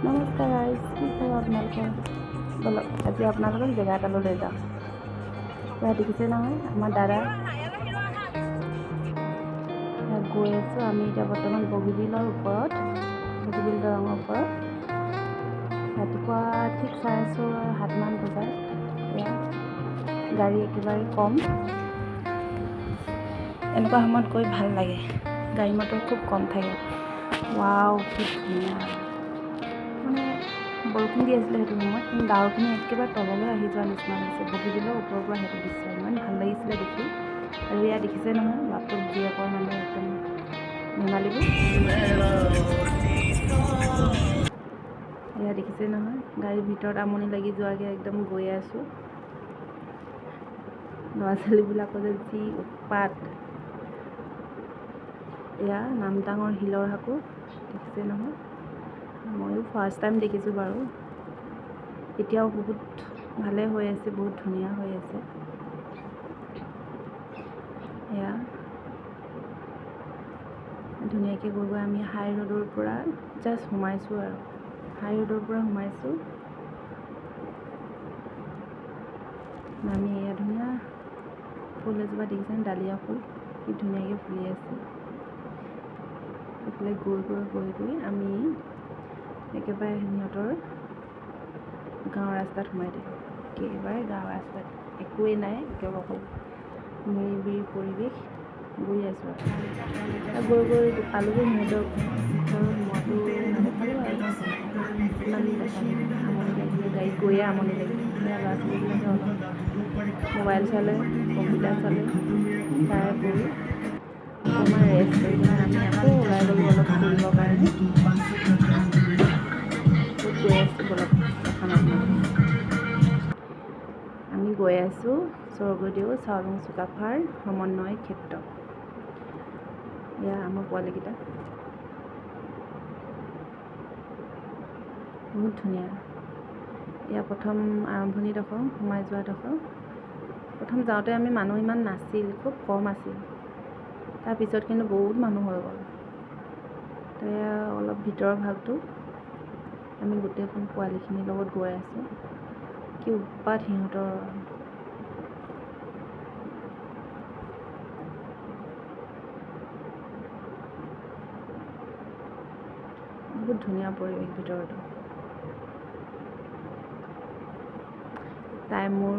নমস্কাৰ গাইজ, কি খবৰ আপোনালোকৰ? বলক আজি আপোনালোকক জেগা এটালৈ লৈ যাওঁ। ইয়াত দেখিছে নহয় আমাৰ দাদা ইয়াত গৈ আছোঁ। আমি এতিয়া বৰ্তমান বগীবিলৰ ওপৰত, বগীবিল দলঙৰ ওপৰত। ৰাতিপুৱা ঠিক 7:30 বজাত। এয়া গাড়ী একেবাৰে কম। এনেকুৱা সময়ত গৈ ভাল লাগে, গাড়ী মটৰ খুব কম থাকে। ৱাও, কি ধুনীয়া! মানে বৰষুণ দি আছিলে সেইটো সময়ত, কিন্তু ডাৱৰখিনি একেবাৰে তললৈ আহি যোৱা নিচিনা হৈছে। বগীবিলৰ ওপৰৰ পৰা সেইটো দৃশ্য ইমান ভাল লাগিছিলে দেখি। আৰু ইয়াত দেখিছে নহয় বাপেক জীয়েকৰ মানে একদম ধেমালিবোৰ। এয়া দেখিছে নহয়, গাড়ীৰ ভিতৰত আমনি লাগি যোৱাকৈ একদম গৈ আছোঁ। ল'ৰা ছোৱালীবিলাকৰ যে যি উৎপাত! এয়া নামটাঙৰ শিলৰ সাঁকো দেখিছে নহয়। ময়ো ফাৰ্ষ্ট টাইম দেখিছোঁ বাৰু। এতিয়াও বহুত ভালে হৈ আছে, বহুত ধুনীয়া হৈ আছে। এয়া ধুনীয়াকৈ গৈ গৈ আমি হাই ৰোডৰ পৰা জাষ্ট সোমাইছোঁ আৰু। হাই ৰোডৰ পৰা সোমাইছোঁ। নামি এয়া ধুনীয়া ফুল এজোপা দেখিছেনে, ডালিয়া ফুল, কি ধুনীয়াকৈ ফুলি আছে। এইফালে গৈ গৈ গৈ গৈ আমি একেবাৰে সিহঁতৰ গাঁৱৰ ৰাস্তাত সোমাই দিলোঁ। একেবাৰে গাঁৱৰ ৰাস্তাত একোৱেই নাই, একেবাৰে অকল নিৰিবিলি পৰিৱেশ। গৈ আছোঁ আৰু গৈ গৈ পালোঁগৈ সিহঁতৰ ঘৰৰ। সোমোৱাটো নেদেখালোঁ আৰু ইমান দেখালোঁ, আমনি লাগিলে, গাড়ীত গৈয়ে আমনি লাগিলে। সেয়া ল'ৰা ছোৱালীবিলাকে অলপ মোবাইল চালে, কম্পিউটাৰ চালে, চাই কৰি অকণমান ৰেষ্ট কৰি কিনে আমি আকৌ ওলাই গ'লোঁ অলপ ফুৰিবৰ কাৰণে। ক'ত গৈ আছোঁ বলক দেখাম আপোনালোকক। আমি গৈ আছোঁ স্বৰ্গদেউ চাওলুং চুকাফাৰ সমন্বয় ক্ষেত্ৰ। এয়া আমাৰ পোৱালীকেইটা, বহুত ধুনীয়া। এয়া প্ৰথম আৰম্ভণিডোখৰ, সোমাই যোৱাডোখৰ। প্ৰথম যাওঁতে আমি মানুহ ইমান নাছিল, খুব কম আছিল। তাৰপিছত কিন্তু বহুত মানুহ হৈ গ'ল। এয়া অলপ ভিতৰৰ ভাগটো, আমি গোটেইখন পোৱালিখিনিৰ লগত গৈ আছোঁ। কি উৎপাত সিহঁতৰ! বহুত ধুনীয়া পৰিৱেশ ভিতৰতো। তাই মোৰ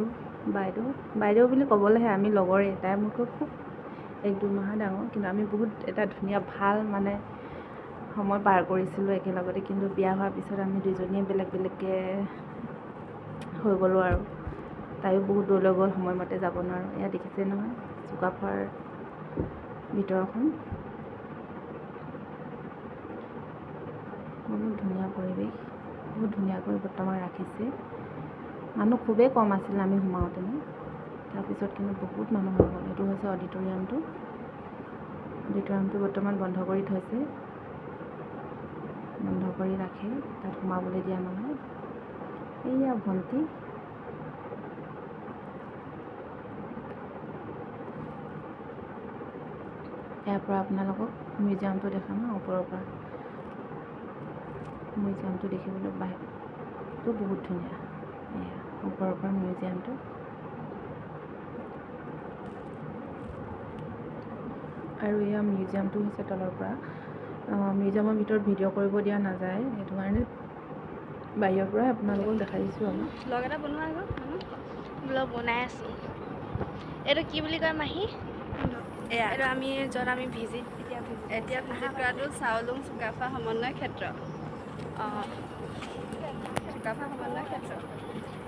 বাইদেউ বুলি ক'বলৈহে, আমি লগৰেই। তাই মোতকৈ খুব 1-2 মাহ ডাঙৰ, কিন্তু আমি বহুত এটা ধুনীয়া ভাল মানে সময় পাৰ কৰিছিলোঁ একেলগতে। কিন্তু বিয়া হোৱাৰ পিছত আমি দুইজনীয়ে বেলেগ বেলেগকৈ হৈ গ'লোঁ আৰু। তাইও বহুত দূৰলৈ গ'ল, সময়মতে যাব নোৱাৰোঁ। এয়া দেখিছে নহয় চুকাফাৰ ভিতৰখন, বহুত ধুনীয়া পৰিৱেশ, বহুত ধুনীয়াকৈ বৰ্তমান ৰাখিছে। মানুহ খুবেই কম আছিল আমি সোমাওঁতেনে, তাৰপিছত কিন্তু বহুত মানুহ হৈ গ'ল। এইটো হৈছে অডিটৰিয়ামটো। অডিটৰিয়ামটো বৰ্তমান বন্ধ কৰি থৈছে, বন্ধ কৰি ৰাখে, তাত সোমাবলৈ দিয়া নহয়। এইয়া ভণ্টি, ইয়াৰ পৰা আপোনালোকক মিউজিয়ামটো দেখাম ওপৰৰ পৰা। মিউজিয়ামটো দেখিবলৈ বাহিৰটো বহুত ধুনীয়া। এয়া ওপৰৰ পৰা মিউজিয়ামটো। আৰু এয়া মিউজিয়ামটো হৈছে তলৰ পৰা। মিউজিয়ামৰ ভিতৰত ভিডিঅ' কৰিব দিয়া নাযায়, সেইটো কাৰণে বাহিৰৰ পৰাই আপোনালোকক দেখাই দিছোঁ আৰু। ব্লগ এটা বনোৱা আকৌ, ব্লগ বনাই আছোঁ। এইটো কি বুলি কয় মাহী? এইটো আমি য'ত আমি এতিয়া ভিজিট কৰাটো চাওলুং চুকাফা সমন্বয় ক্ষেত্ৰ। চুকাফা সমন্বয় ক্ষেত্ৰ।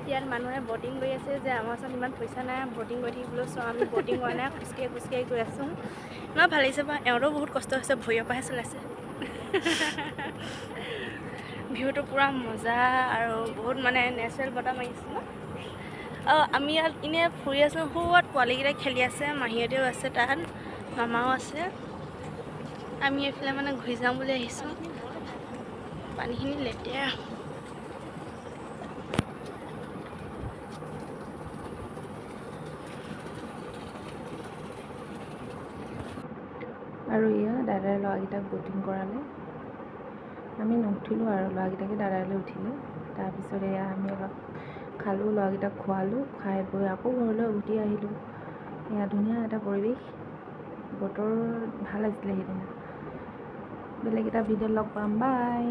ইয়াত মানুহে ব'টিং কৰি আছে যে, আমাৰ ওচৰত ইমান পইচা নাই ব'টিং কৰি থাকিবলৈ। চ' আমি ব'টিং কৰা নাই, খোজকাঢ়ি গৈ আছোঁ। ইমান ভাল লাগিছে বাৰু, এওঁৰো বহুত কষ্ট হৈছে, ভৰিৰ পৰাহে চলাইছে। ভিউটো পূৰা মজা আৰু বহুত মানে নেচাৰেল বতাহ মাৰিছে ন। আমি ইয়াত এনেই ফুৰি আছোঁ, সুত পোৱালীকেইটাই খেলি আছে, মাহীহঁতেও আছে তাত, মামাও আছে। আমি এইফালে মানে ঘূৰি যাম বুলি আহিছোঁ। পানীখিনি লেতেৰা। আৰু এয়া দাদাই ল'ৰাকেইটাক ব'টিং কৰালে। আমি নুঠিলোঁ আৰু ল'ৰাকেইটাকে দাদালৈ উঠিলে। তাৰপিছত এয়া আমি অলপ খালোঁ, ল'ৰাকেইটাক খোৱালোঁ, খাই বৈ আকৌ ঘৰলৈ উভতি আহিলোঁ। এয়া ধুনীয়া এটা পৰিৱেশ, বতৰ ভাল আছিলে সেইদিনা। বেলেগ এটা ভিডিঅ'ত লগ পাম, বাই।